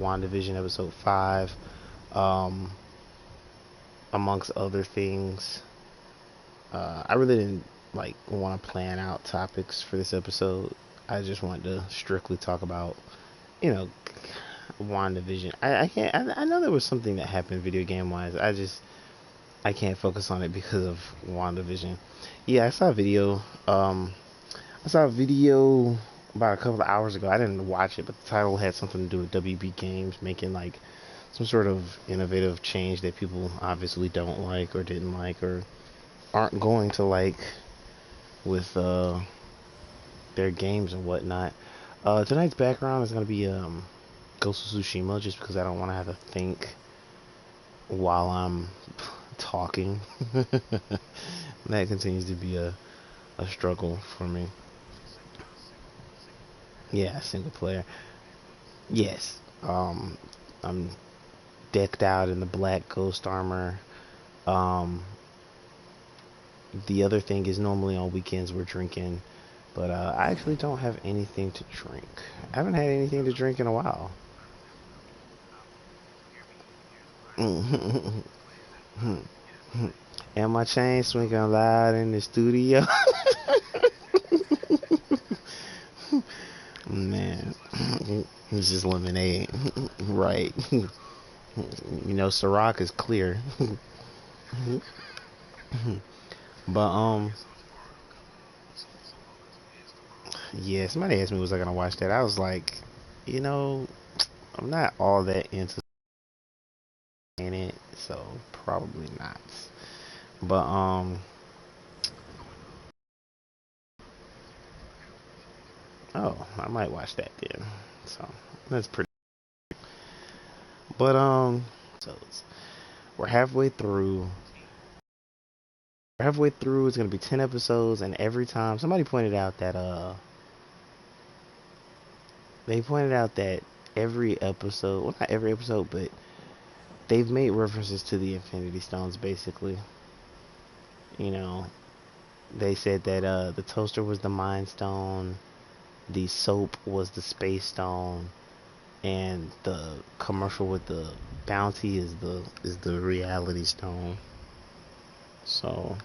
WandaVision episode 5, um, amongst other things. I really didn't like want to plan out topics for this episode. I just wanted to strictly talk about, you know, WandaVision. I can't. I know there was something that happened video game wise. I can't focus on it because of WandaVision. Yeah, I saw a video. I saw a video about a couple of hours ago. I didn't watch it, but the title had something to do with WB Games making like some sort of innovative change that people obviously don't like or didn't like or aren't going to like with their games and whatnot. Tonight's background is gonna be Ghost of Tsushima, just because I don't want to have to think while I'm talking. That continues to be a struggle for me. Yeah, single player. Yes. I'm decked out in the black ghost armor. Um, the other thing is normally on weekends we're drinking, but I actually don't have anything to drink. I haven't had anything to drink in a while. And my chain swinging loud in the studio. Man, it's just lemonade, right? You know, Ciroc is clear. But yeah, somebody asked me was I gonna watch that. I was like, you know, I'm not all that into it, so probably not. But oh, I might watch that then. So that's pretty. But so we're halfway through. We're halfway through. It's gonna be 10 episodes, and every time somebody pointed out that they pointed out that every episode, well, not every episode, but they've made references to the Infinity Stones. Basically, you know, they said that the toaster was the Mind Stone, the soap was the Space Stone, and the commercial with the bounty is the Reality Stone. So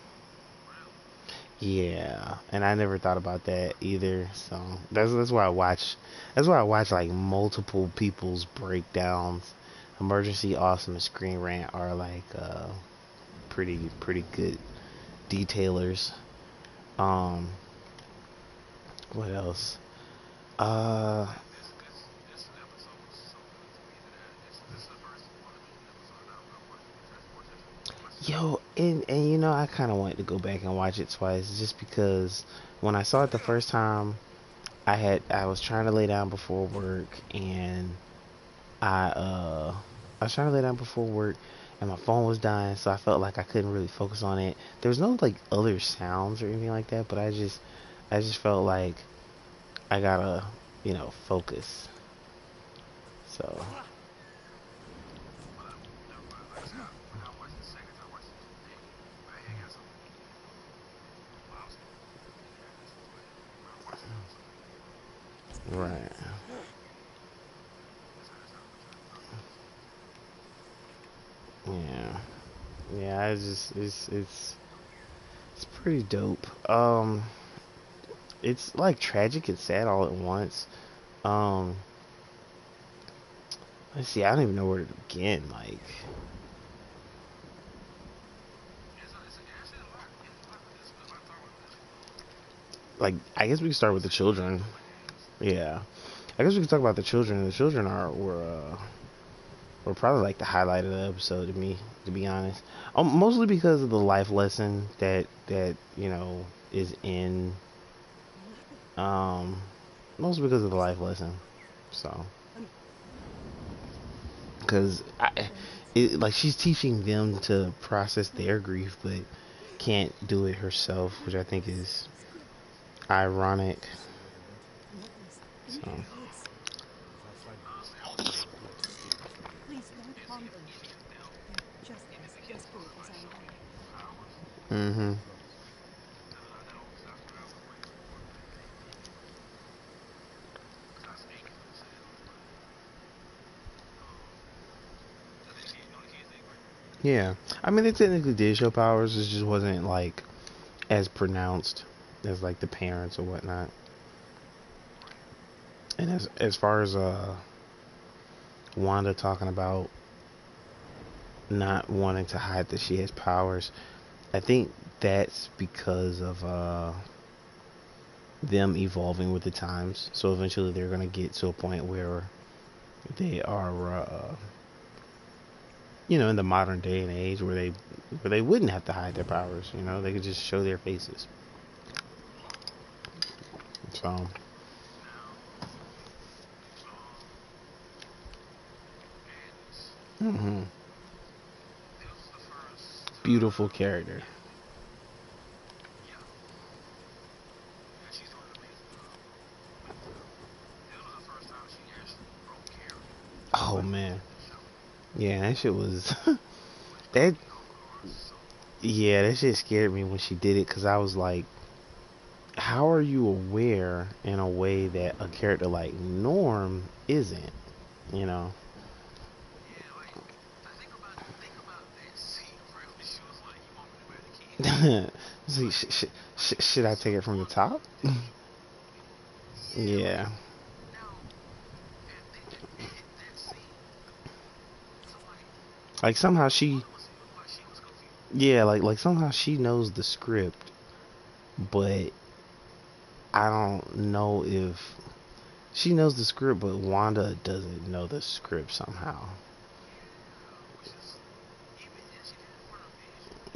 yeah, and I never thought about that either. So that's why I watch. That's why I watch like multiple people's breakdowns. Emergency Awesome and Screen Rant are like pretty good detailers. Um, what else? Uh, Yo, and you know, I kind of wanted to go back and watch it twice just because when I saw it the first time, I was trying to lay down before work and I uh I was trying to lay down before work and my phone was dying, so I felt like I couldn't really focus on it. There was no like other sounds or anything like that, but I just felt like I gotta, focus. So, right. Yeah. Yeah, I just it's pretty dope. It's like tragic and sad all at once. Um, let's see, I don't even know where to begin. Like I guess we can start with the children. Yeah, I guess we can talk about the children. The children were probably like the highlight of the episode to me, to be honest. Mostly because of the life lesson that is in. Um, mostly because of the life lesson. So, because like she's teaching them to process their grief, but can't do it herself, which I think is ironic. So, mm-hmm. Yeah, I mean they technically did show powers. It just wasn't like as pronounced as like the parents or whatnot. And as far as Wanda talking about not wanting to hide that she has powers, I think that's because of them evolving with the times. So eventually they're gonna get to a point where they are, in the modern day and age where they wouldn't have to hide their powers. They could just show their faces. So, hmm beautiful character. Oh man, yeah, that shit was that. Yeah, that shit scared me when she did it because I was like, how are you aware in a way that a character like Norm isn't? You know, See, should I take it from the top? Yeah, like somehow she, yeah, like somehow she knows the script, but I don't know if she knows the script, but Wanda doesn't know the script somehow.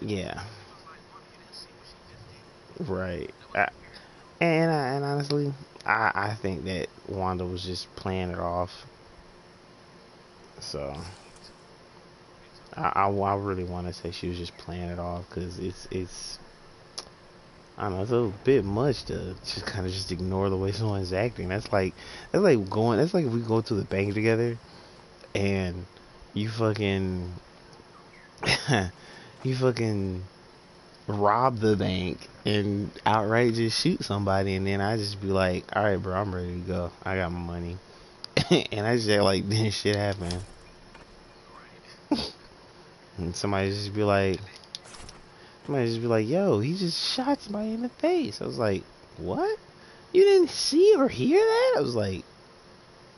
Yeah, right. And honestly, I think that Wanda was just playing it off. So I really want to say she was just playing it off because it's I don't know, it's a bit much to just kind of just ignore the way someone's acting. That's like if we go to the bank together and you fucking you fucking rob the bank and outright just shoot somebody, and then I just be like, all right, bro, I'm ready to go. I got my money. And I just act like this shit happened. And somebody just be like, yo, he just shot somebody in the face. I was like, what? You didn't see or hear that? I was like,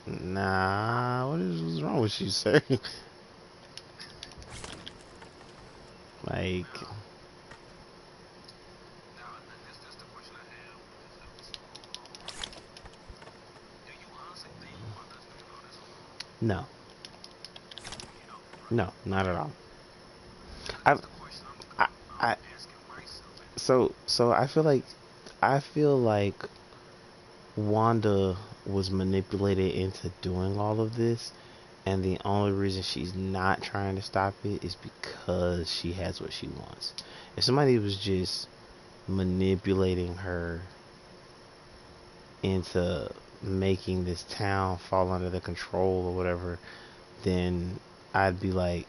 nah, what's wrong with you, sir? Like, no, no, not at all. I, I, I so I feel like Wanda was manipulated into doing all of this, and the only reason she's not trying to stop it is because she has what she wants. If somebody was just manipulating her into making this town fall under the control or whatever, then I'd be like,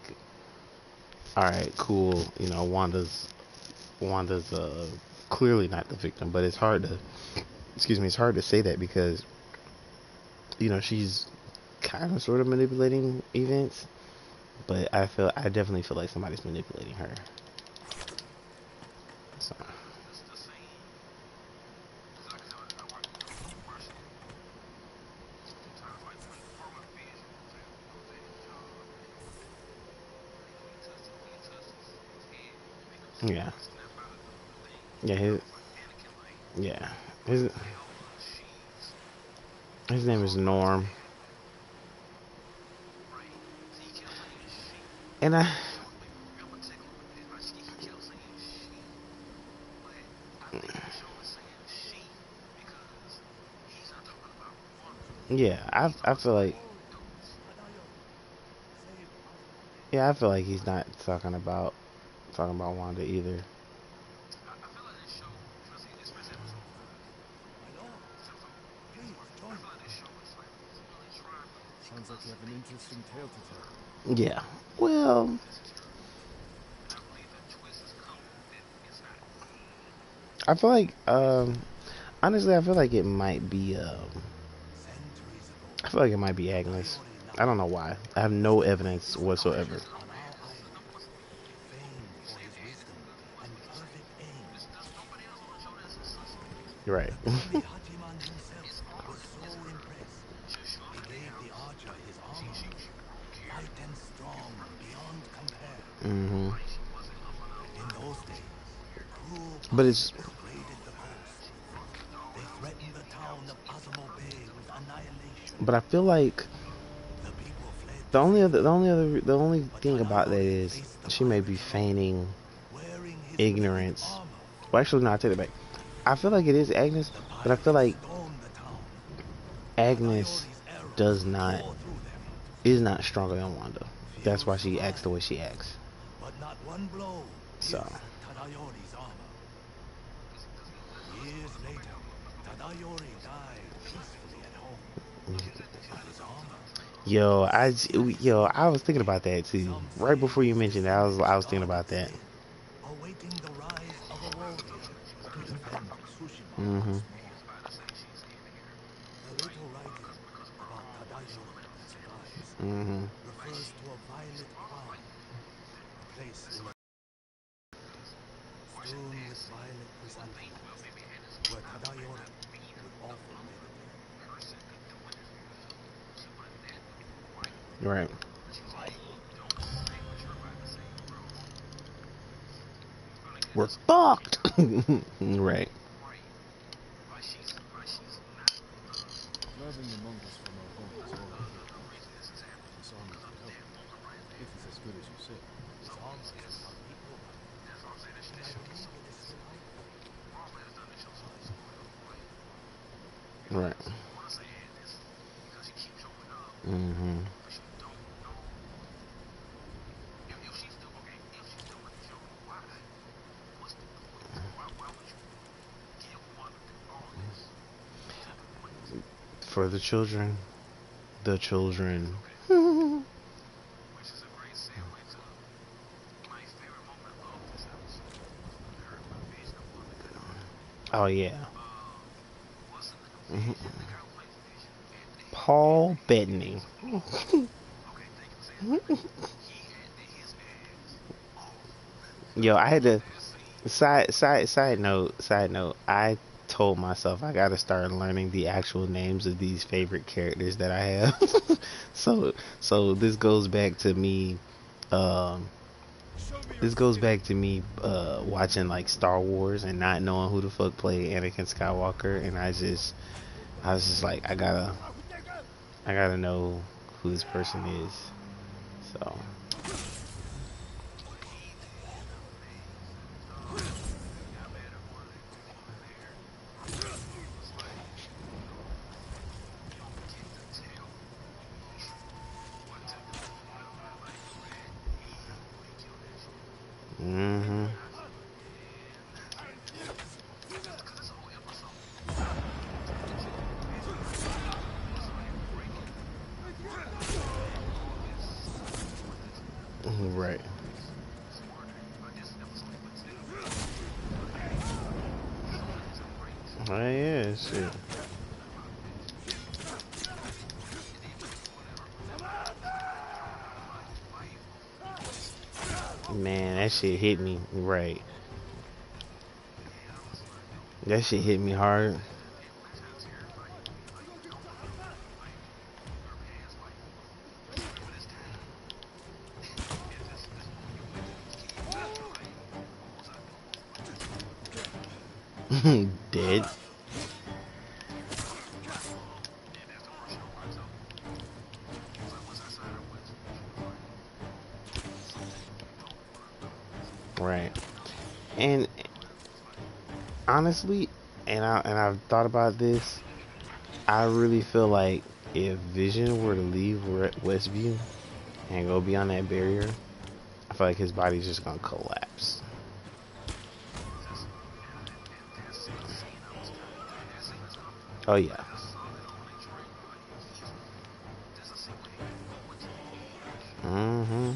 all right, cool. Wanda's clearly not the victim, but it's hard to, excuse me, it's hard to say that because she's kind of sort of manipulating events, but I definitely feel like somebody's manipulating her. So yeah, yeah, yeah, his his name is Norm, and yeah, I feel like I feel like he's not talking about Wanda either. Sounds like you have an interesting tale to tell. Yeah, well, I feel like honestly, I feel like it might be Centuries ago, I feel like it might be Agnes. I don't know why. I have no evidence whatsoever. on our island, Right. Only Hachiman himself was so impressed. He gave the archer his armor, light and strong beyond compare. hmm In those days, cruel But it's, pirates raided the coast. They threatened the town of Azamo Bay with annihilation. but I feel like The people fled the to only other, safety, the only other, the only but thing about that Tadayori is faced the she may be pirates alone, feigning wearing his maided ignorance. armor. Well, actually, no, I take it back. I feel like it is Agnes, The but I feel pirates like stormed the town. Agnes Tadayori's arrows does not tore through them. is not stronger than Wanda. That's Few why she acts the way survived, she acts. but not one blow So, pierced Tadayori's armor. Years later, Tadayori died peacefully at home, but his armor yo, I was thinking about that too. some Right say before you his mentioned that, descendants I was thinking guard it about that. still, awaiting the rise of a warrior to defend Tsushima hmm once more. The little writing about Tadayori that survives hmm refers to a violet crown, a place in the strewn with violet chrysanthemums, where Tadayori would often meditate. Right. We're fucked. Right. Driving the mongols from our home is all I care about. This armor could help, if it's as good as you say. His armor is without equal, and I believe it is still out there. Right. hmm For the children, the children. Oh yeah. hmm Paul Bettany. Yo, I had to side note. I told myself I gotta start learning the actual names of these favorite characters that I have. So this goes back to me. Um, this goes back to me watching like Star Wars and not knowing who the fuck played Anakin Skywalker, and I was just like I gotta know who this person is. So hmm right. Oh yeah, shit. Man, that shit hit me right. That shit hit me hard. Dead. Right. And honestly, and I've thought about this. I really feel like if Vision were to leave Westview and go beyond that barrier, I feel like his body's just gonna collapse. Oh yeah. hmm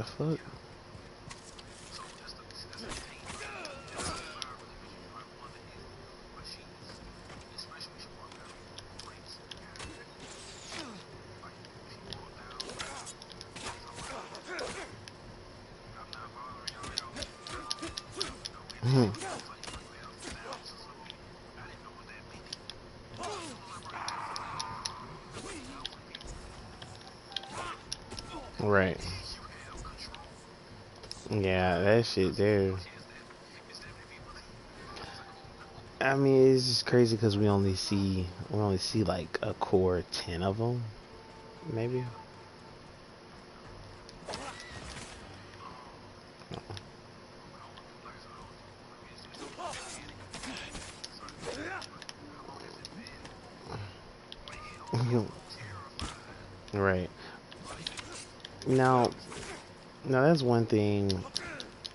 The fuck? Right. Yeah, that shit there. I mean, it's just crazy because we only see like a core 10 of them, maybe. Right. Now, now that's one thing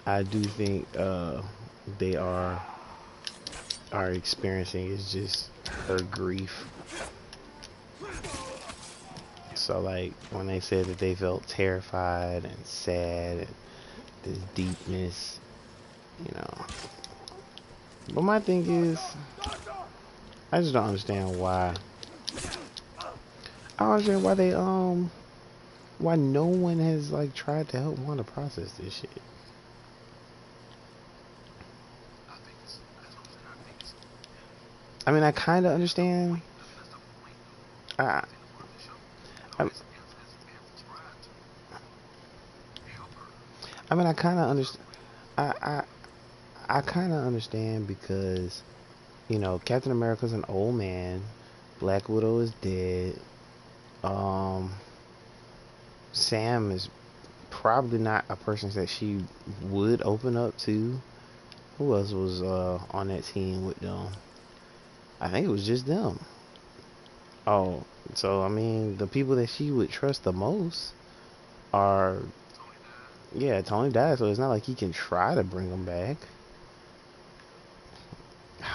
I do think they are experiencing is just her grief. So like when they said that they felt terrified and sad and this deepness, you know. But my thing is, I just don't understand why. I don't understand why why no one has like tried to help Wanda process this shit. I mean, I kind of understand. I, I, I mean, I kind of understand. I, I, I kind of understand because Captain America's an old man. Black Widow is dead. Um, Sam is probably not a person that she would open up to. Who else was on that team with them? I think it was just them. Oh, so I mean, the people that she would trust the most are, yeah, Tony died, so it's not like he can try to bring them back.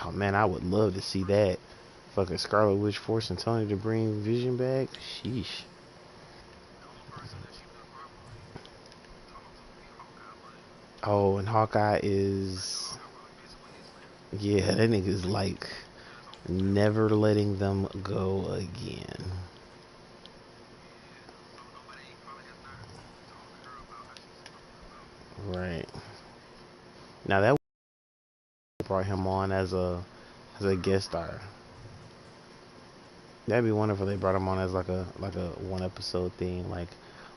Oh man, I would love to see that. Fucking Scarlet Witch forcing Tony to bring Vision back. Sheesh. Oh, and Hawkeye is, yeah, that nigga's like never letting them go again. Right. Now that brought him on as a guest star. That'd be wonderful. They brought him on as like a one episode thing. Like,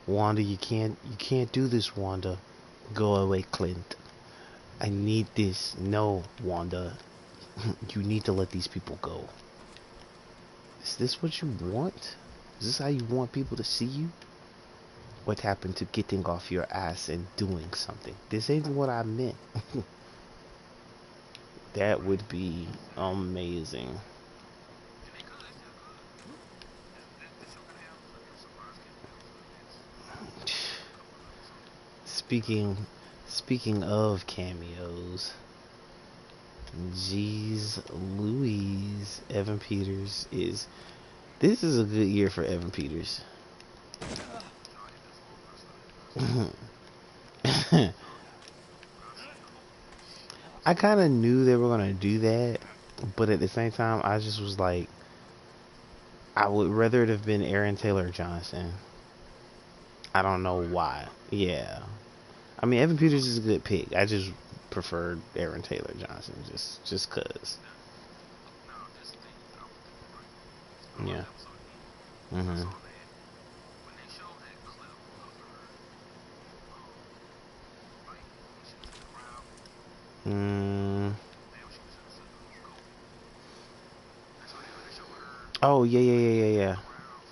Wanda, you can't do this, Wanda. Go away, Clint. I need this. No, Wanda. You need to let these people go. Is this what you want? Is this how you want people to see you? What happened to getting off your ass and doing something? This ain't what I meant. That would be amazing. Speaking speaking of cameos, jeez Louise, Evan Peters is this is a good year for Evan Peters. I kind of knew they were gonna do that, but at the same time, I just was like, I would rather it have been Aaron Taylor Johnson. I don't know why. Yeah, I mean Evan Peters is a good pick. I just preferred Aaron Taylor Johnson just cause. Yeah. Mhm. Mm. Oh yeah, yeah, yeah, yeah, yeah.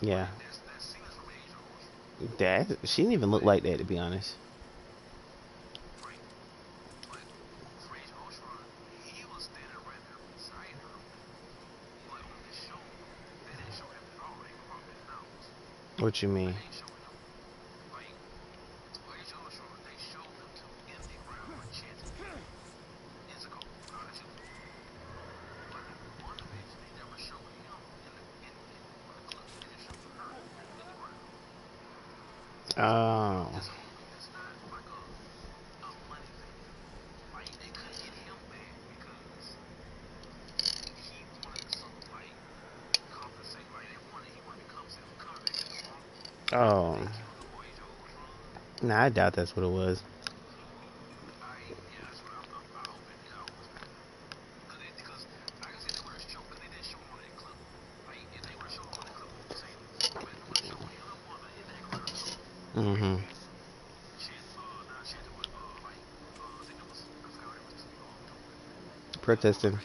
Yeah. That she didn't even look like that, to be honest. What you mean? Oh. Oh, nah, I doubt that's what it was. Mm-hmm. Protesting.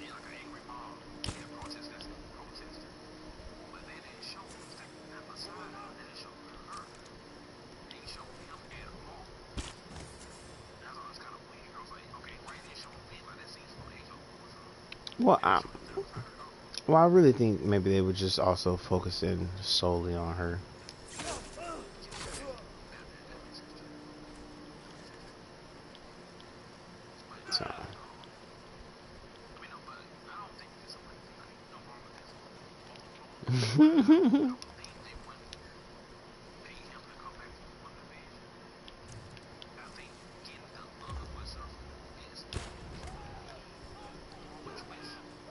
Well, I really think maybe they were just also focusing solely on her. So,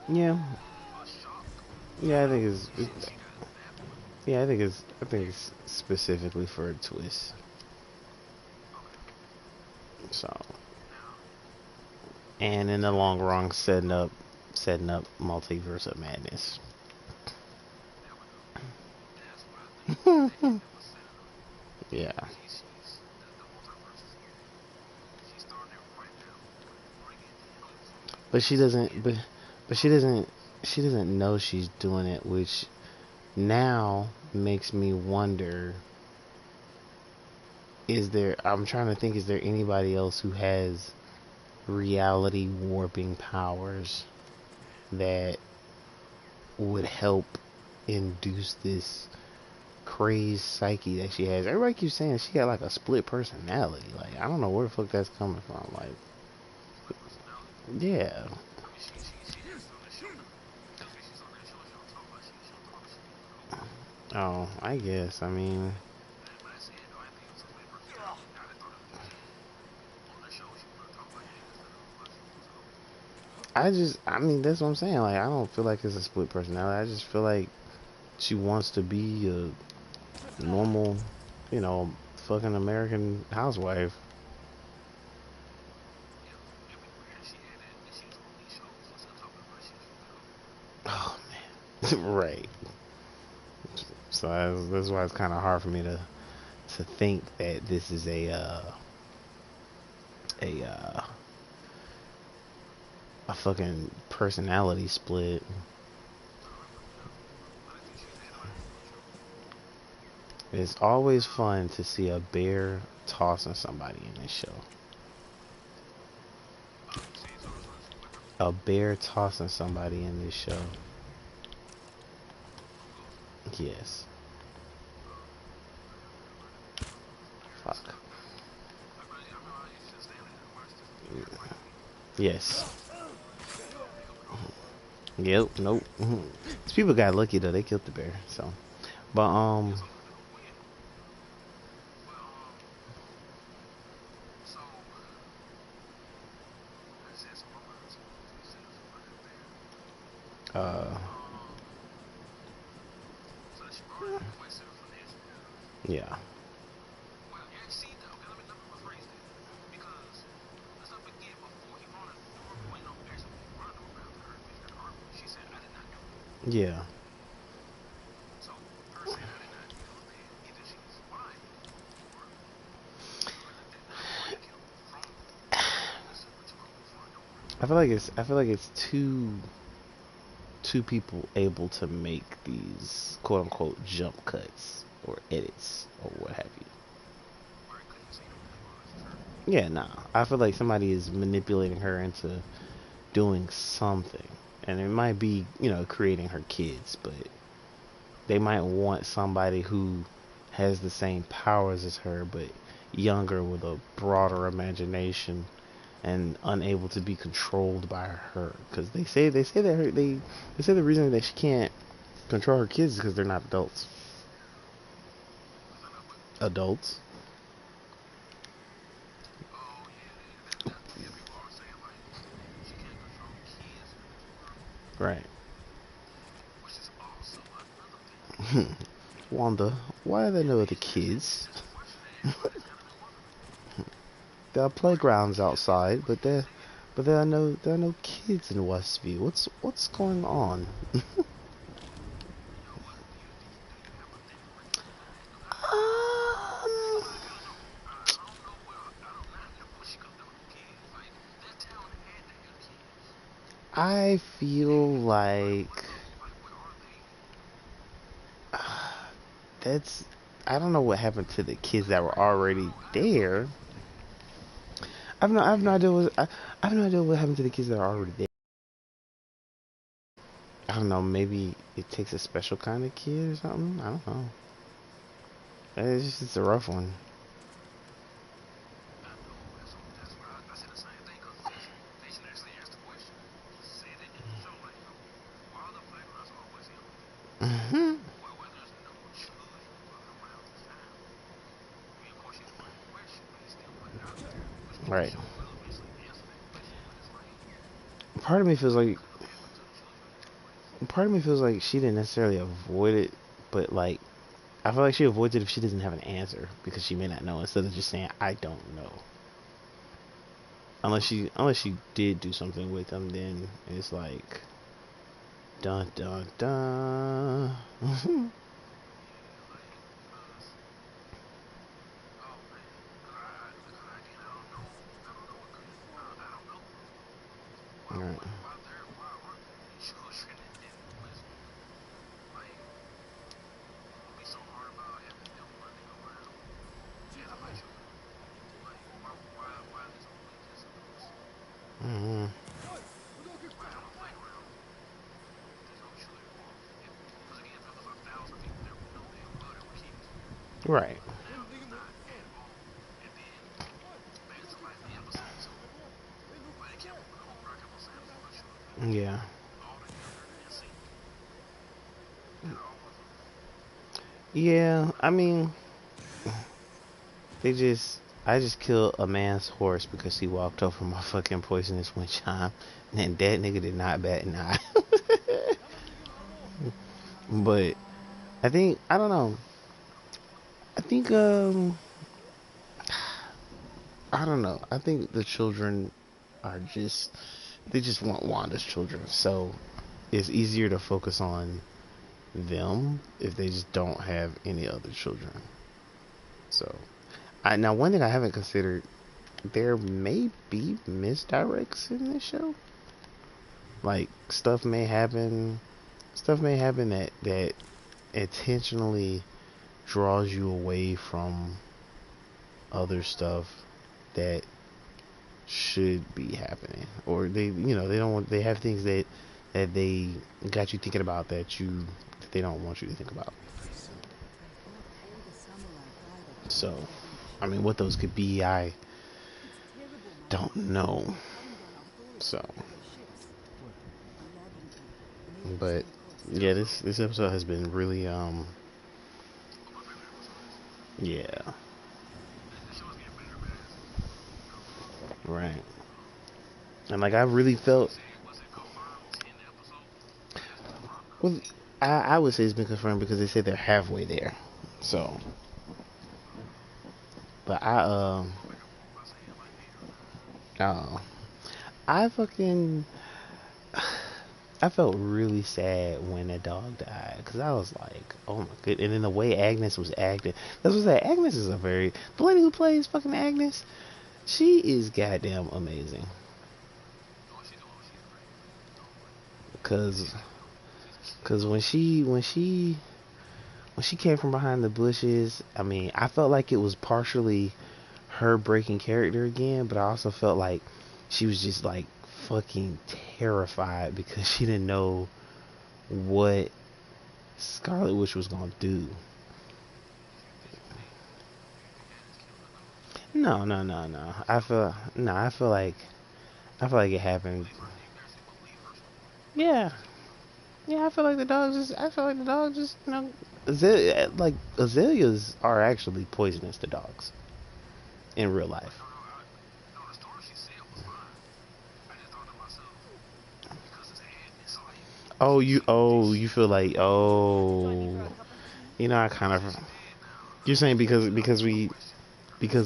yeah, yeah, I think it's specifically for a twist. So, and in the long run, setting up multiverse of madness. Yeah, but she doesn't. But she doesn't know she's doing it, which now makes me wonder. Is there? I'm trying to think. Is there anybody else who has reality warping powers that would help induce this crazed psyche that she has? Everybody keeps saying she got like a split personality. Like I don't know where the fuck that's coming from. Like, yeah. Oh, I guess. I mean, I mean, that's what I'm saying. Like, I don't feel like it's a split personality. I just feel like she wants to be a normal, you know, fucking American housewife. Oh man, right. So that's why it's kind of hard for me to think that this is a a fucking personality split. It's always fun to see a bear tossing somebody in this show. A bear tossing somebody in this show. Yes. Fuck. Yes. Yep. Nope. These people got lucky though. They killed the bear. So, but uh, yeah. Yeah. I feel like it's two people able to make these quote unquote jump cuts or edits or what have you. Yeah, nah. I feel like somebody is manipulating her into doing something. And it might be, you know, creating her kids, but they might want somebody who has the same powers as her, but younger with a broader imagination and unable to be controlled by her. Because they say that they say the reason that she can't control her kids is because they're not adults. Adults, right? Wanda, why are there no other kids? There are playgrounds outside, but there are no kids in Westview. What's going on? Um, I feel like that's I don't know what happened to the kids that were already there. I have no idea I have no idea what happened to the kids that are already there. I don't know, maybe it takes a special kind of kid or something. I don't know. It's a rough one. Hmm. Right. Part of me feels like part of me feels like she didn't necessarily avoid it, but like I feel like she avoids it if she doesn't have an answer because she may not know instead of just saying I don't know. Unless she did do something with them, then it's like dun dun dun. Right. Hmm. Right. Yeah. Yeah. I mean, I just killed a man's horse because he walked over my fucking poisonous wind chime, and that nigga did not bat an eye. But I don't know. I think I don't know. I think the children are just they just want Wanda's children. So it's easier to focus on them if they just don't have any other children. So I now one thing I haven't considered there may be misdirects in this show. Like stuff may happen that intentionally draws you away from other stuff that should be happening, or they don't want they have things that they got you thinking about that they don't want you to think about. So I mean what those could be I don't know. So but yeah, this episode has been really yeah, right. And like I really felt well I would say it's been confirmed because they said they're halfway there. So but uh I fucking I felt really sad when that dog died because I was like, oh my good. And then the way Agnes was acting, that's what I said. Agnes is a very the lady who plays fucking Agnes. She is goddamn amazing. Cause, cause when she came from behind the bushes, I mean, I felt like it was partially her breaking character again, but I also felt like she was just like fucking terrified because she didn't know what Scarlet Witch was gonna do. No, no, no, no. I feel like it happened. Yeah, yeah. I feel like the dog just like azaleas are actually poisonous to dogs in real life. Oh, you feel like You know, I kind of. You're saying because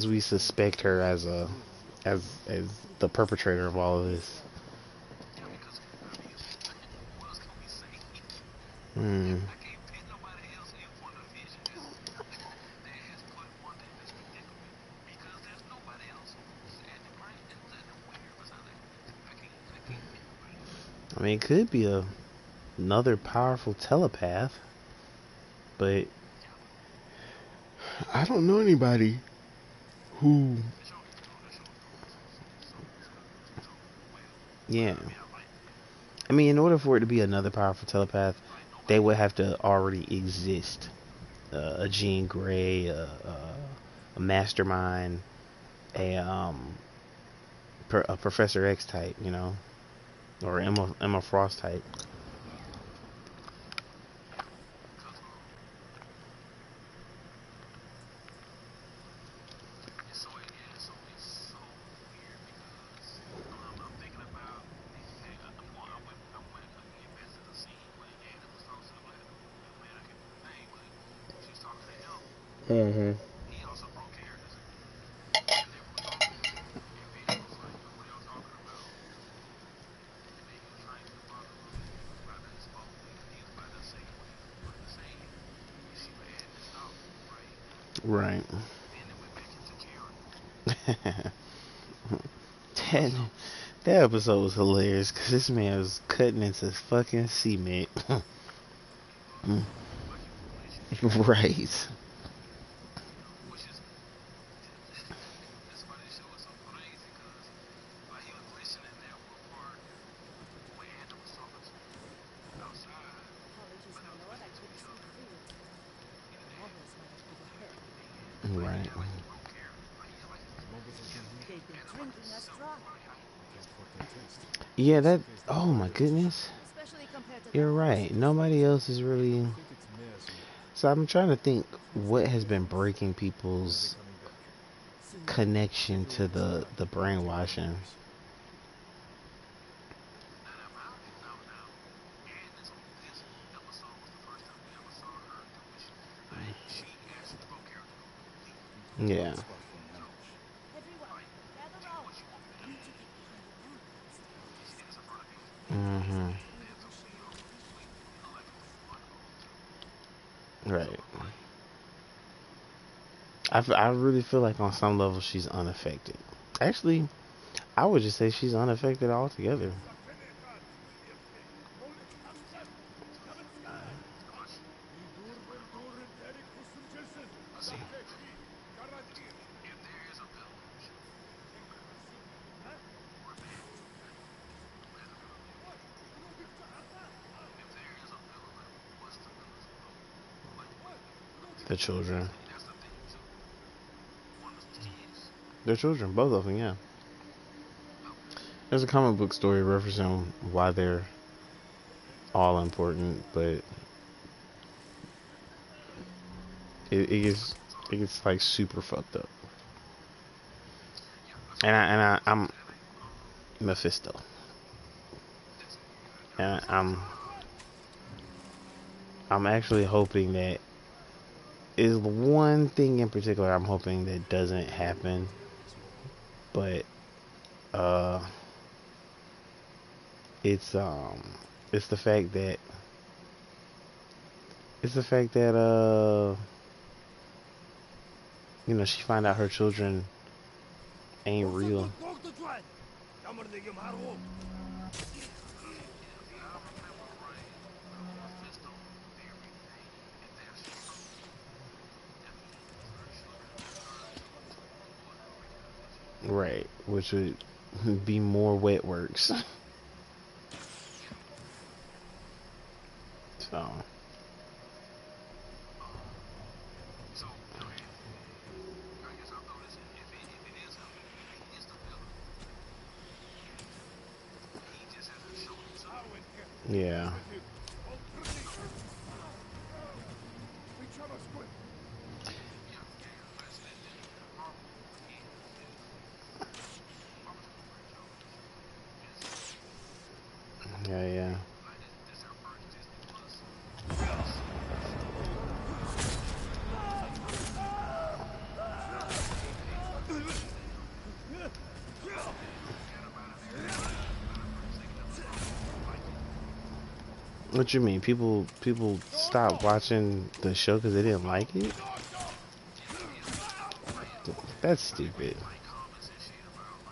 we suspect her as a as the perpetrator of all of this. Hmm. I mean, it could be another powerful telepath, but I don't know anybody who. Yeah. I mean, in order for it to be another powerful telepath, they would have to already exist. A Jean Grey, a mastermind, a Professor X type, or Emma Frost type. Hmm. Right. that, that episode was hilarious because this man was cutting into fucking cement. Right. Apologies, my lord, I couldn't speak freely. The moguls might have overheard. Right. The Mongols have been here. They've been drinking us dry, Can't fault their taste. Yeah, Just that. in case they Oh find my a tradition. goodness. especially compared to the You're hordes right. of destroyed Nobody else is cities. really. I think it's mares who So I'm trying to think choose what their has been faithfuls. breaking When are they people's coming back? Soon. connection Maybe to we'll the survive the till their brainwashing. numbers. Think of a Yeah. great spot for an ambush. Everyone, gather round. We need to get behind the ramp instead of just Hmm. pushing the division. Right. I really feel like on some level she's unaffected. Actually, I would just say she's unaffected altogether. The children. They're children, both of them, yeah. There's a comic book story referencing why they're all important, but it gets like super fucked up. I'm Mephisto, and I'm actually hoping that is one thing in particular I'm hoping that doesn't happen, but uh, it's it's the fact that it's the fact that she find out her children ain't real. Right, which would be more wet works. So, yeah. Yeah, yeah. What you mean? People stopped watching the show because they didn't like it? That's stupid. Well done, my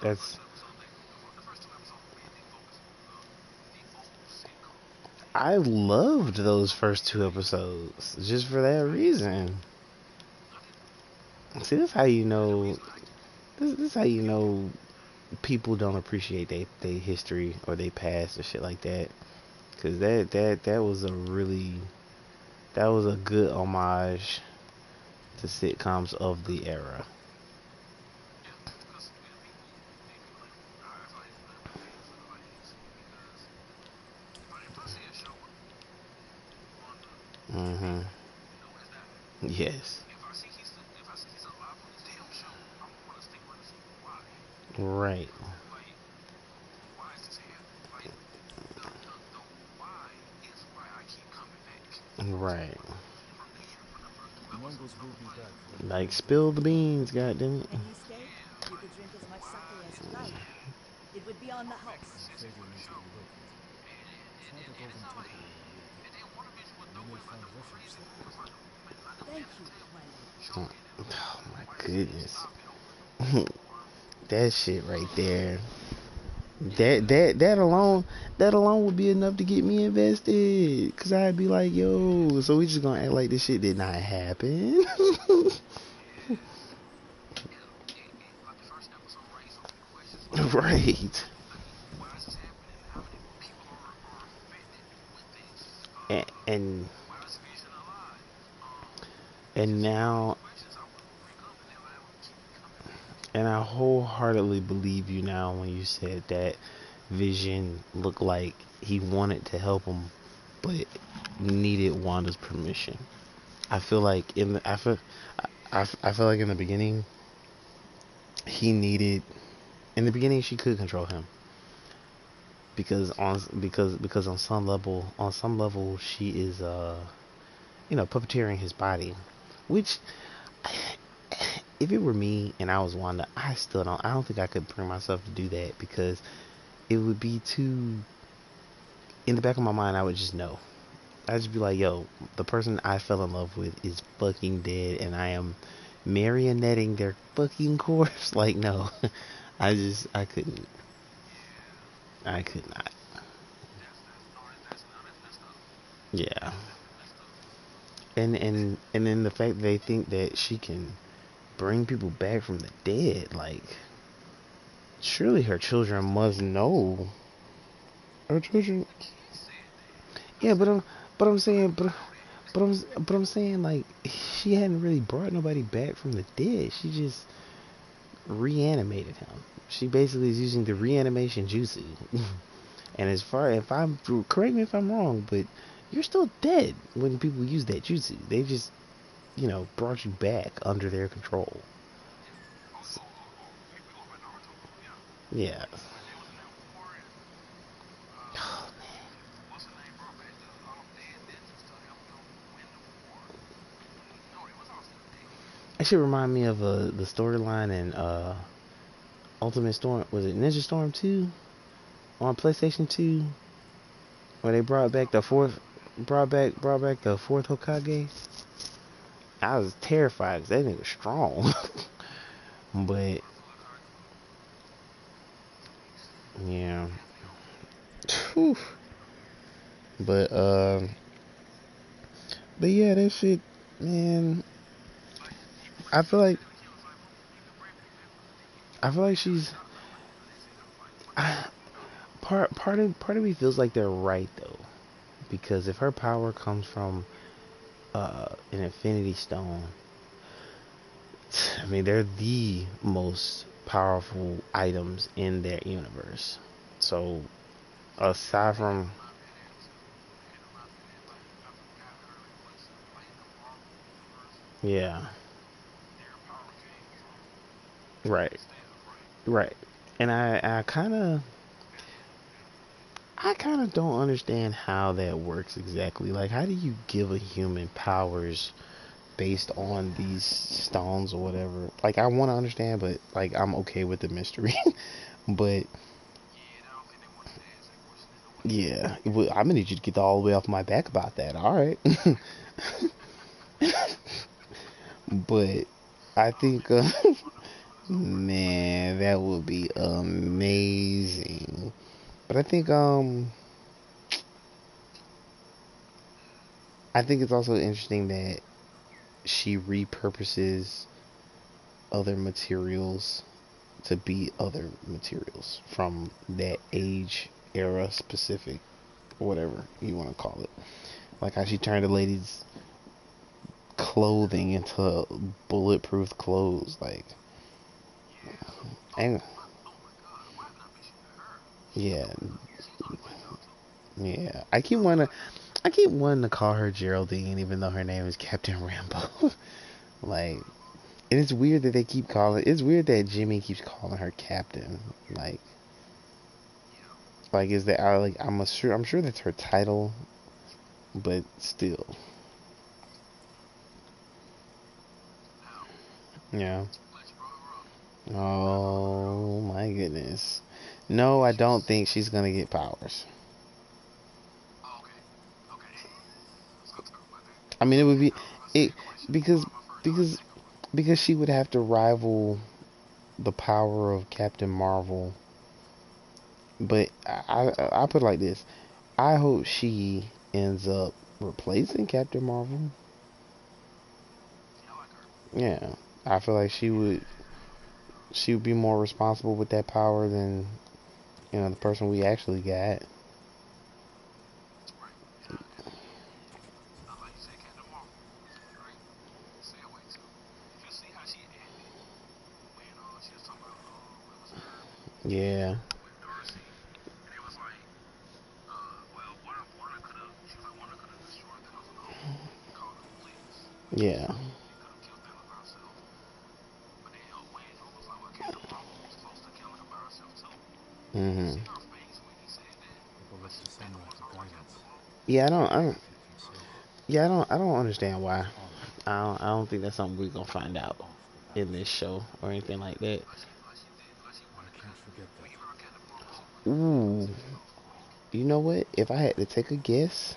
lord. That's I loved those first two episodes just for that reason. See, this is how you know. This is how you know people don't appreciate they history or they past or shit like that. Cause that was a really that was a good homage to sitcoms of the era. Hmm. Yes. Right. Right. The Mongols will be back from the Like Great spill the War. beans, goddamn And you stay? You could drink as much sake as you like. It would be on the house. I'm afraid you'll need to relocate. Try the Golden Temple in the rear gate. You may find refuge there. Thank you, my lord. it. Oh my goodness. That shit right there. That alone would be enough to get me invested. Cause I'd be like, yo, so we just gonna act like this shit did not happen. Right. And and now and I wholeheartedly believe you now when you said that Vision looked like he wanted to help him, but needed Wanda's permission. I feel like I feel like in the beginning he needed in the beginning she could control him because on some level she is puppeteering his body, which if it were me and I was Wanda, I don't think I could bring myself to do that because it would be too in the back of my mind I would just know. I'd just be like, yo, the person I fell in love with is fucking dead and I am marionetting their fucking corpse. Like, no. I could not. Yeah. And then the fact that they think that she can bring people back from the dead, like surely her children must know. Her children, yeah, but I'm saying, but I'm saying, like, she hadn't really brought nobody back from the dead. She just reanimated him. She basically is using the reanimation jutsu. And as far if I'm correct me if I'm wrong, but you're still dead when people use that jutsu. They just brought you back under their control. Yeah. That should remind me of the storyline in Ultimate Storm. Was it Ninja Storm 2 on PlayStation 2, where they brought back the fourth Hokage? I was terrified because that nigga was strong. But yeah, Whew. but but yeah, that shit, man. I feel like she's part of me feels like they're right though, because if her power comes from an Infinity Stone, I mean they're the most powerful items in their universe. So aside from yeah, right, right, and I kind of don't understand how that works exactly. Like, how do you give a human powers based on these stones or whatever. Like I want to understand, but like I'm okay with the mystery. But yeah, I'm gonna need you to get all the way off my back about that. All right. But I think, man, that would be amazing. But I think it's also interesting that she repurposes other materials to be other materials from that age, era, specific, whatever you want to call it. Like how she turned a lady's clothing into bulletproof clothes. Like, and yeah, yeah. I keep wanting to call her Geraldine, even though her name is Captain Rambo. Like, and it's weird that they keep calling. It's weird that Jimmy keeps calling her Captain. Like, like is that I like I'm sure that's her title, but still, yeah. Oh my goodness. No, I don't think she's gonna get powers. I mean, it would be it because because because she would have to rival the power of Captain Marvel. But I put it like this: I hope she ends up replacing Captain Marvel. Yeah, I feel like she would be more responsible with that power than the person we actually got. Yeah, yeah. Mhm. People look to Samurai for guidance. Yeah, But if he can save her, I don't understand why. all of it, I don't think that's something we're gonna find out off the in this battlefield. show or anything like that. I can't forget that. Ooh, you know what? If I had to take a guess,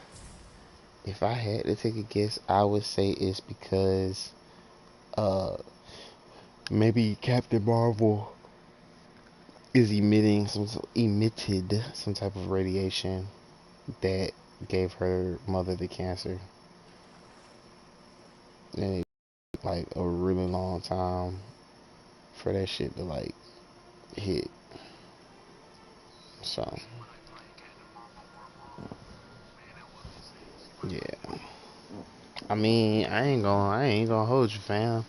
I would say it's because uh maybe Captain Marvel is emitted some type of radiation that gave her mother the cancer, and it took like a really long time for that shit to like hit. So yeah, I ain't gonna hold you, fam.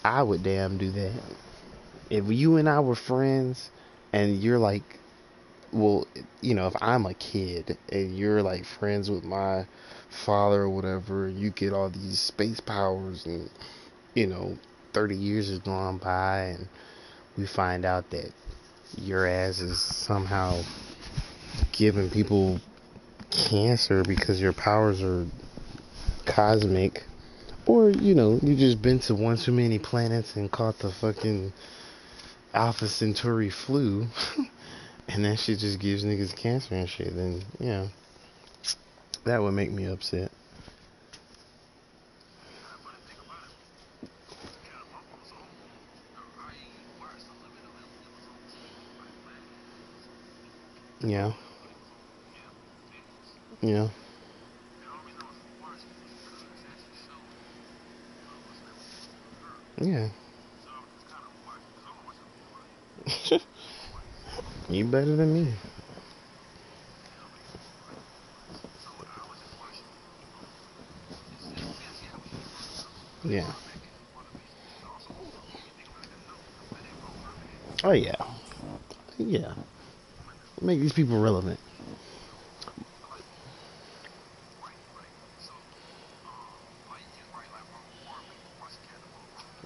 I would damn do that. If you and I were friends, and you're like, well, if I'm a kid and you're like friends with my father or whatever, you get all these space powers, and you know, 30 years has gone by, and we find out that your ass is somehow giving people cancer because your powers are cosmic. Or, you just been to one too many planets and caught the fucking Alpha Centauri flu, and that shit just gives niggas cancer and shit, then, that would make me upset. Yeah, yeah, yeah. You better than me. Yeah. Oh, yeah. Yeah. Make these people relevant.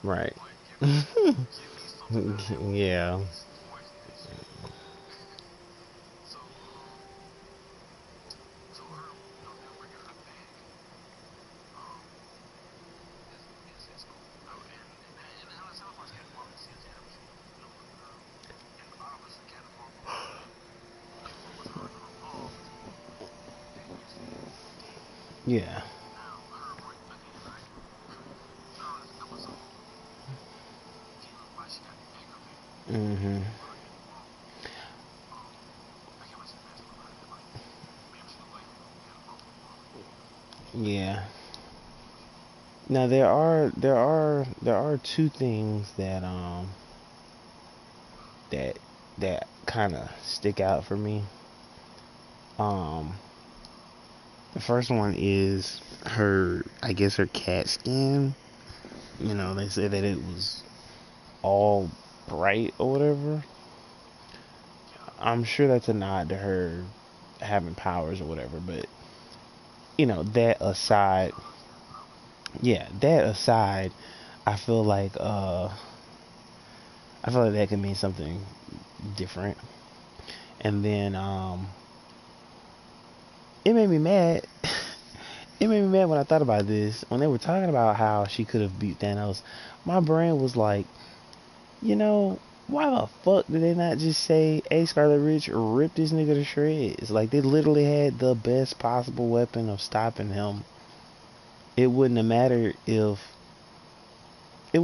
Right. Yeah. Yeah. Mhm. Yeah. Now there are two things that that kind of stick out for me. Um, the first one is her, I guess her cat skin. You know, they said that it was all bright or whatever. I'm sure that's a nod to her having powers or whatever, but that aside, yeah, that aside, I feel like I feel like that could mean something different. And then it made me mad. It made me mad when I thought about this. When they were talking about how she could have beat Thanos, my brain was like, you know, why the fuck did they not just say, hey, Scarlet Witch, rip this nigga to shreds? Like, they literally had the best possible weapon of stopping him. It wouldn't have mattered if they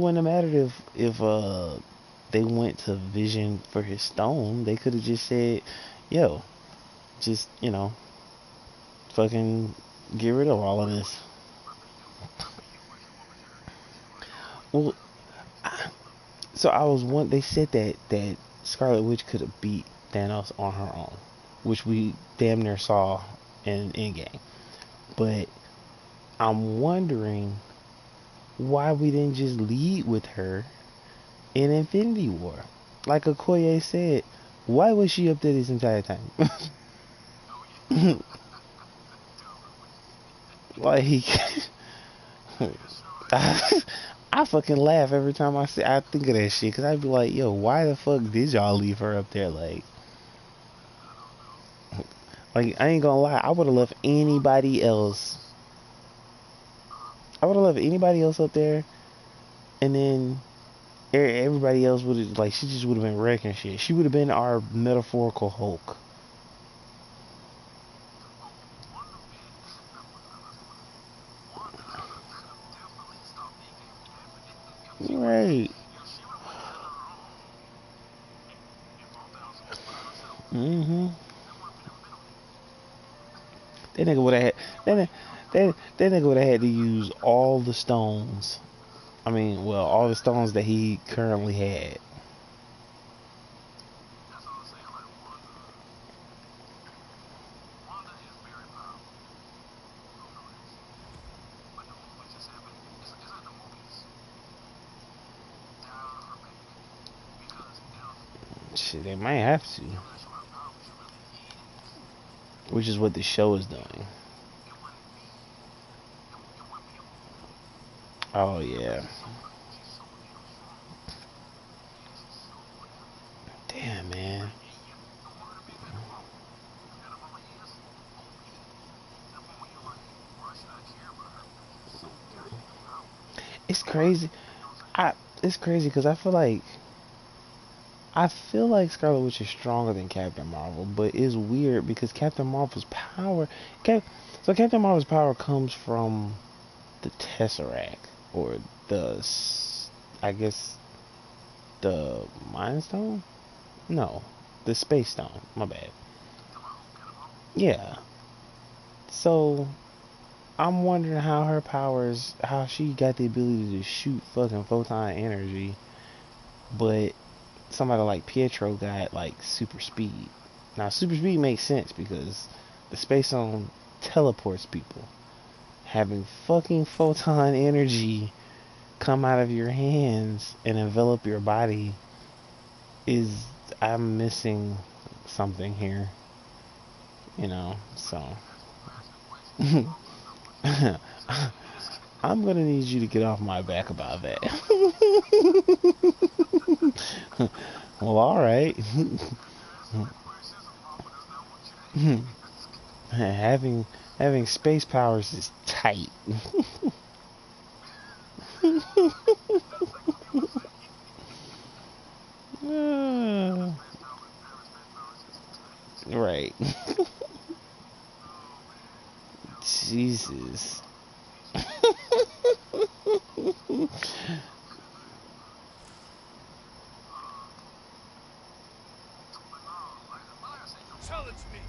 went to Vision for his stone. They could have just said, yo, just, fucking get rid of all of this. Well, so I was one. They said that Scarlet Witch could have beat Thanos on her own, which we damn near saw in Endgame. But I'm wondering why we didn't just lead with her in Infinity War. Like Okoye said, why was she up there this entire time? Like, I fucking laugh every time I think of that shit because I'd be like, yo, why the fuck did y'all leave her up there? Like I ain't gonna lie, I would have left anybody else. I would have left anybody else up there, and then everybody else would have like she just would have been wrecking shit. She would have been our metaphorical Hulk. Right. Mm-hmm. That nigga would have had that nigga would have had to use all the stones. I mean, well, all the stones that he currently had. Shit, they might have to, which is what the show is doing. Oh yeah. Damn, man. It's crazy. I it's crazy because I feel like Scarlet Witch is stronger than Captain Marvel, but it's weird because Captain Marvel's power, Cap, so Captain Marvel's power comes from the Tesseract or I guess the Mind Stone. No, the Space Stone. My bad. Yeah. So I'm wondering how she got the ability to shoot fucking photon energy, but somebody like Pietro got like super speed. Now super speed makes sense because the space zone teleports people. Having fucking photon energy come out of your hands and envelop your body is I'm missing something here, so I'm gonna need you to get off my back about that. Well, all right. having having space powers is tight. Right. Jesus. Challenge me!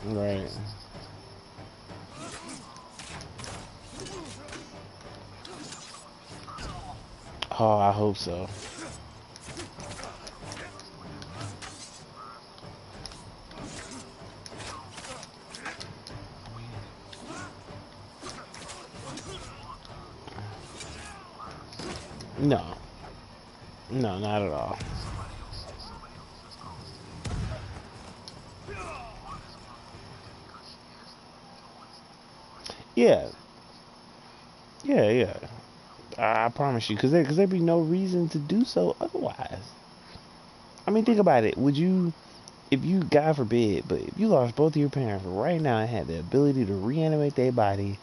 Right. Oh, I hope so. No. No, not at all. Yeah. Yeah, yeah. I promise you, because there'd be no reason to do so otherwise. I mean, think about it. Would you, if you, God forbid, but if you lost both of your parents right now and had the ability to reanimate their body,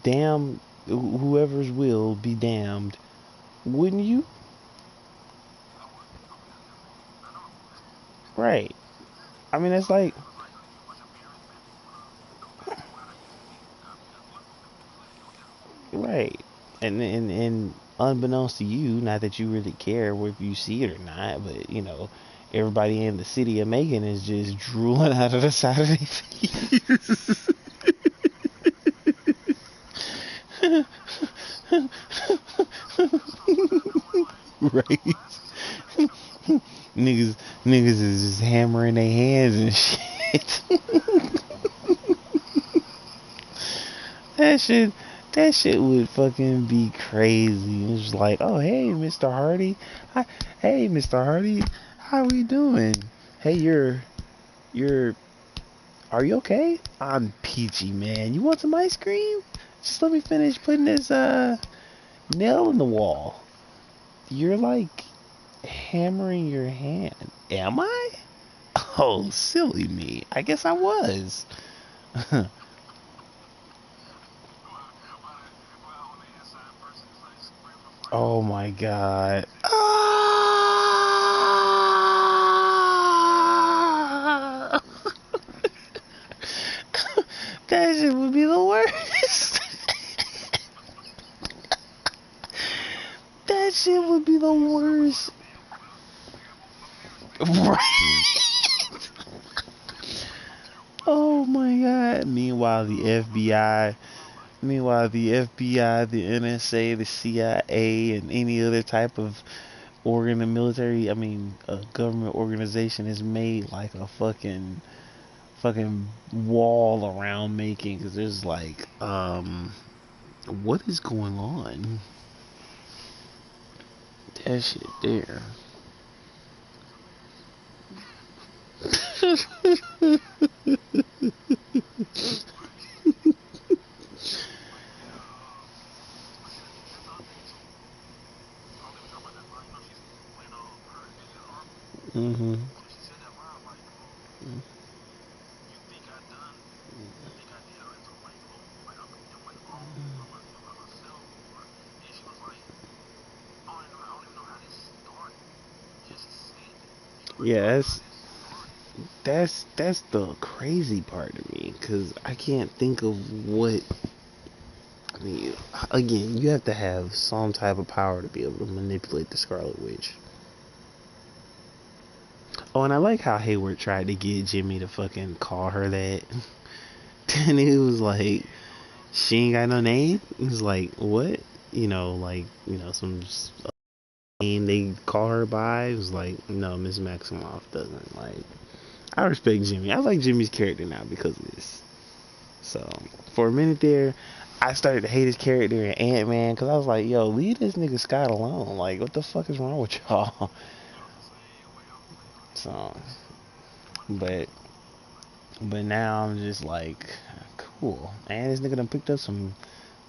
damn, whoever's will be damned, wouldn't you? Right. I mean, it's like, right. And unbeknownst to you, not that you really care if you see it or not, but everybody in the city of Macon is just drooling out of the side of their face. Right. niggas niggas is just hammering their hands and shit. That shit, that shit would fucking be crazy. It's just like, oh hey, Mr. Hardy, hi, hey Mr. Hardy, how we doing? Hey, you're, are you okay? I'm peachy, man. You want some ice cream? Just let me finish putting this nail in the wall. You're like hammering your hand. Am I? Oh, silly me. I guess I was. Oh my god. Ah! That shit would be the worst. That shit would be the worst. Right. Oh my god. Meanwhile the FBI, the NSA, the CIA, and any other type of military, government organization is made like a fucking wall around Macon because there's like, what is going on? That shit there. Mm-hmm. Yeah, that's the crazy part to me because I can't think of what. I mean, again, you have to have some type of power to be able to manipulate the Scarlet Witch. Oh, and I like how Hayward tried to get Jimmy to fucking call her that. And it was like, she ain't got no name? He was like, what? Some name they call her by. It was like, no, Miss Maximoff doesn't. Like, I respect Jimmy. I like Jimmy's character now because of this. So, for a minute there, I started to hate his character in Ant-Man because I was like, yo, leave this nigga Scott alone. Like, what the fuck is wrong with y'all? So, but now I'm just like, cool. And this nigga done picked up some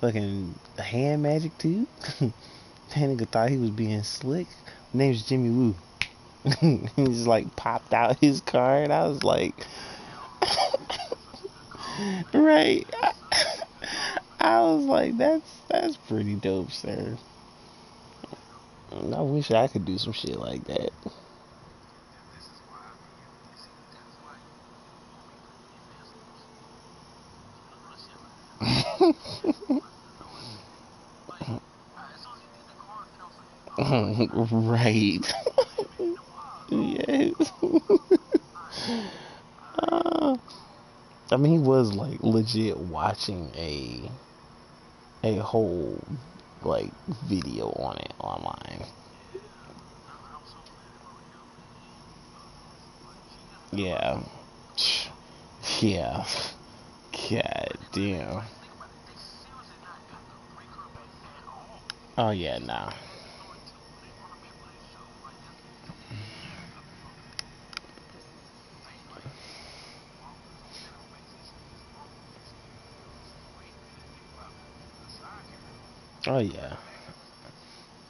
fucking hand magic too. That nigga thought he was being slick. Name's Jimmy Woo. He just like popped out his card. I was like, right. I was like, that's pretty dope, sir. I wish I could do some shit like that. Right. Yes. Uh, I mean, he was like legit watching a whole like video on it online. Yeah. Yeah. God damn. Oh yeah, nah. Oh yeah.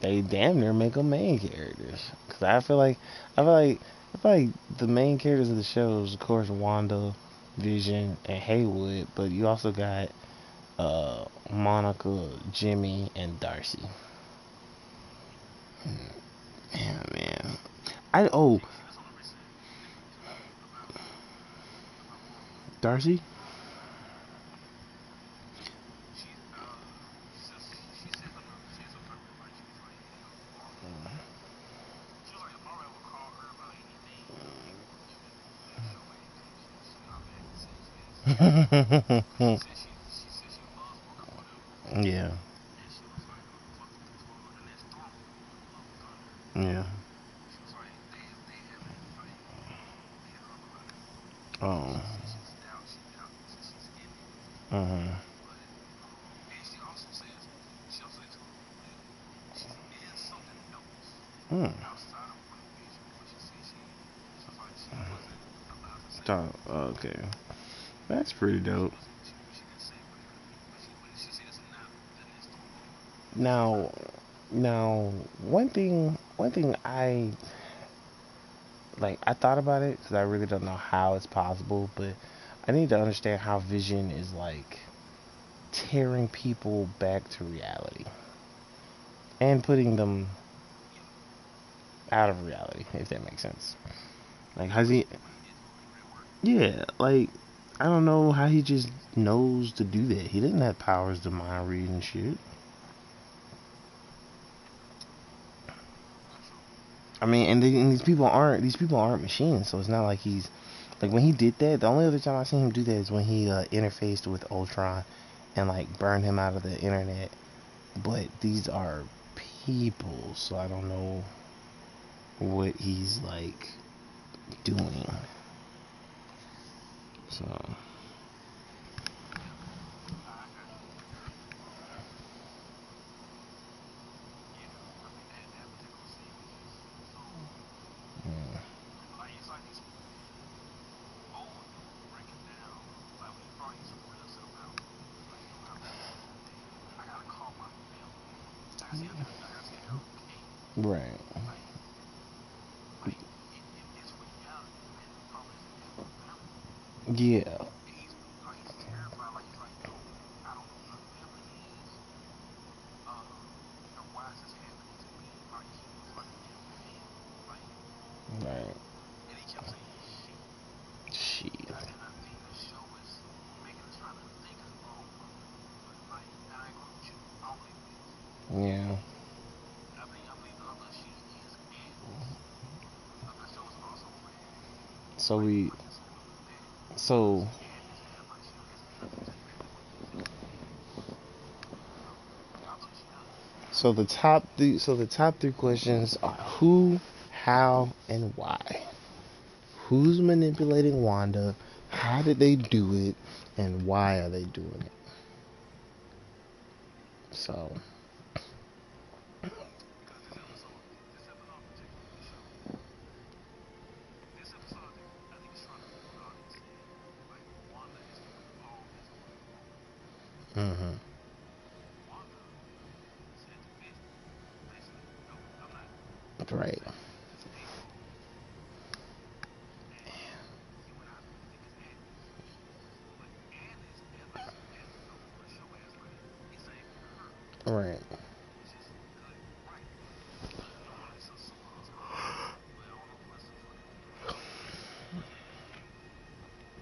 They damn near make them main characters. Cause I feel like, I feel like the main characters of the shows, of course, Wanda, Vision, and Haywood. But you also got Monica, Jimmy, and Darcy. Yeah, man. I Darcy. Yeah, yeah. Oh. Uh-huh. Hmm. Okay. That's pretty dope. Now, now, one thing I thought about it because I really don't know how it's possible, but I need to understand how Vision is like tearing people back to reality and putting them out of reality, if that makes sense. Like, how's he? Yeah, like I don't know how he just knows to do that. He didn't have powers to mind read and shit. I mean, and these people aren't machines, so it's not like he's like when he did that. The only other time I seen him do that is when he interfaced with Ultron and like burned him out of the internet. But these are people, so I don't know what he's like doing. So yeah. Right. Yeah. Right. Shit. Yeah. So we so the top three questions are who, how, and why. Who's manipulating Wanda? How did they do it? And why are they doing it? So, hmm, right.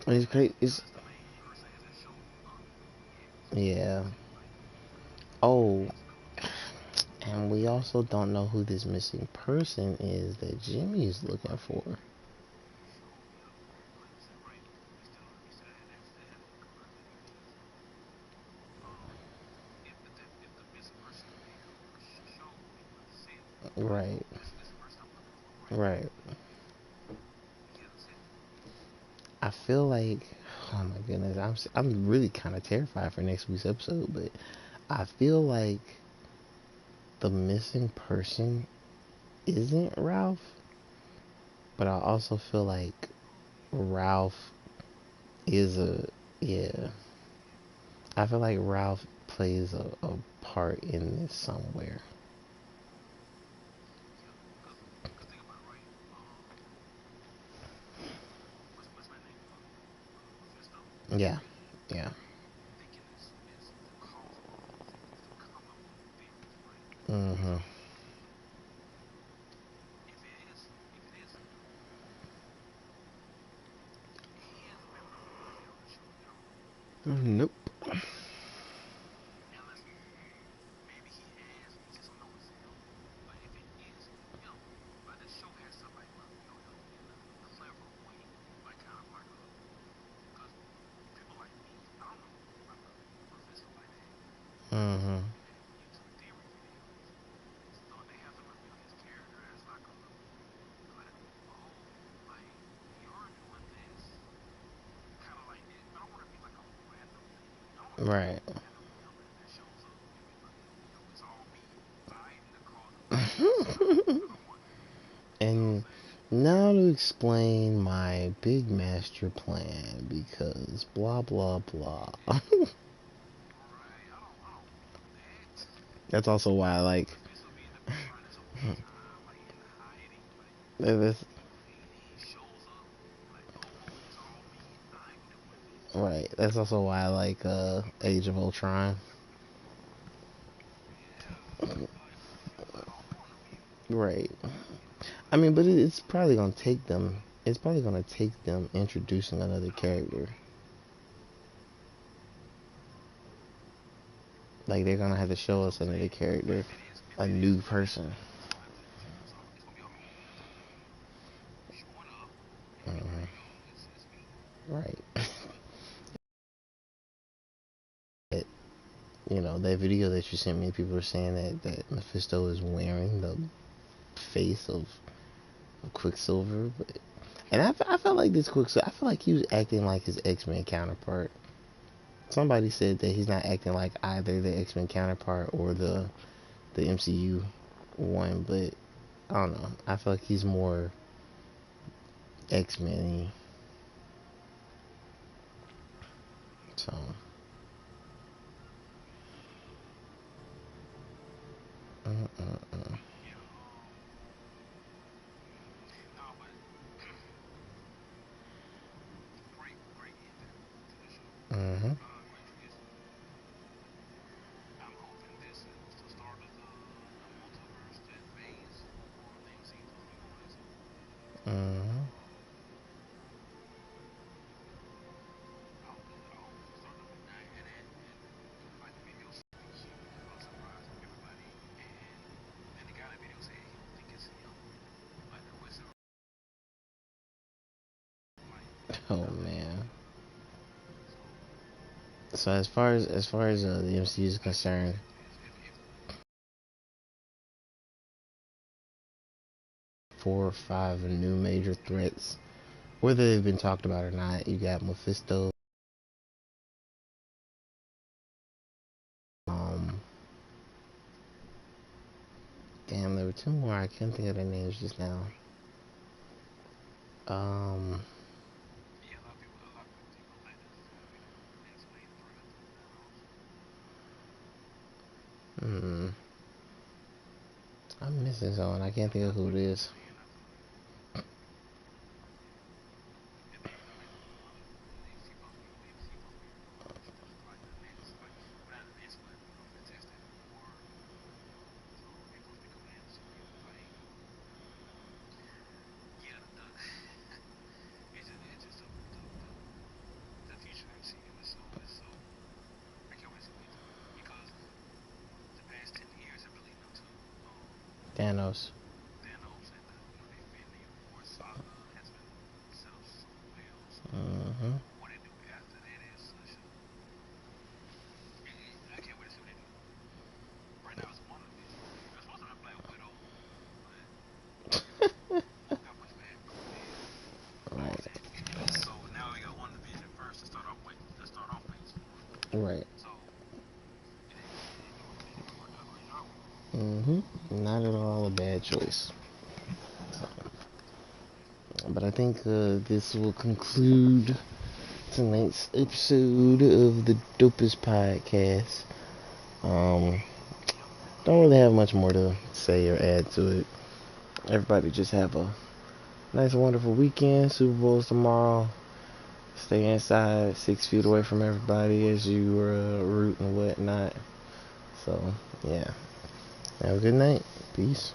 It's crazy. It's yeah. Oh, and we also don't know who this missing person is that Jimmy is looking for. Right. Right. I feel like, oh my goodness, I'm really kind of terrified for next week's episode, but I feel like the missing person isn't Ralph, but I also feel like Ralph is a yeah. I feel like Ralph plays a part in this somewhere. Yeah, yeah. Mm-hmm. Nope. Mm-hmm. Right. And now to explain my big master plan because blah blah blah. That's also why I like this. Right. That's also why I like Age of Ultron. Right. I mean, but it's probably gonna take them. It's probably gonna take them introducing another character. Like they're gonna have to show us another character, a new person. Mhm. Right. It, that video that you sent me, people were saying that Mephisto is wearing the face of Quicksilver, and I felt like this Quicksilver. I feel like he was acting like his X-Men counterpart. Somebody said that he's not acting like either the X-Men counterpart or the MCU one, but I don't know. I feel like he's more X-Men-y. So, uh. Mhm. Mhm. Oh man. So as far as the MCU is concerned, 4 or 5 new major threats, whether they've been talked about or not. You got Mephisto. Um, Damn, there were 2 more. I can't think of their names just now. Um, hmm, I'm missing someone. I can't think of who it is. Thanos. Mm-hmm. Right. Right. Mm-hmm. Not at all a bad choice. But I think this will conclude tonight's episode of the Dopest podcast. Um, don't really have much more to say or add to it. Everybody just have a nice, wonderful weekend. Super Bowl's tomorrow. Stay inside, 6 feet away from everybody as you root and whatnot. So, yeah. Have a good night. Peace.